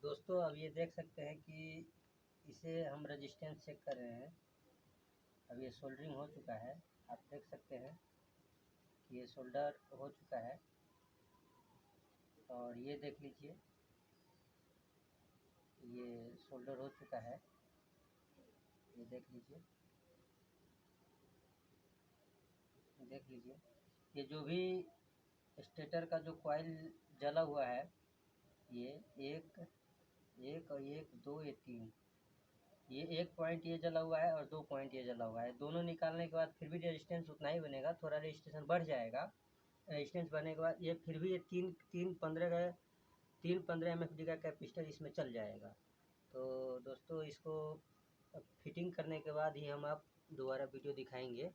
दोस्तों अब ये देख सकते हैं कि इसे हम रेजिस्टेंस चेक कर रहे हैं। अब ये सोल्डरिंग हो चुका है, आप देख सकते हैं कि ये सोल्डर हो चुका है। और ये देख लीजिए, ये सोल्डर हो चुका है, ये देख लीजिए, देख लीजिए। ये जो भी स्टेटर का जो कॉइल जला हुआ है, ये एक और एक, दो, ये तीन, ये एक पॉइंट ये जला हुआ है और दो पॉइंट ये जला हुआ है। दोनों निकालने के बाद फिर भी रेजिस्टेंस उतना ही बनेगा, थोड़ा रेजिस्टेंस बढ़ जाएगा। रेजिस्टेंस बढ़ने के बाद ये फिर भी ये तीन 15 MFD का कैपेसिटर इसमें चल जाएगा। तो दोस्तों इसको फिटिंग करने के बाद ही हम आप दोबारा वीडियो दिखाएंगे।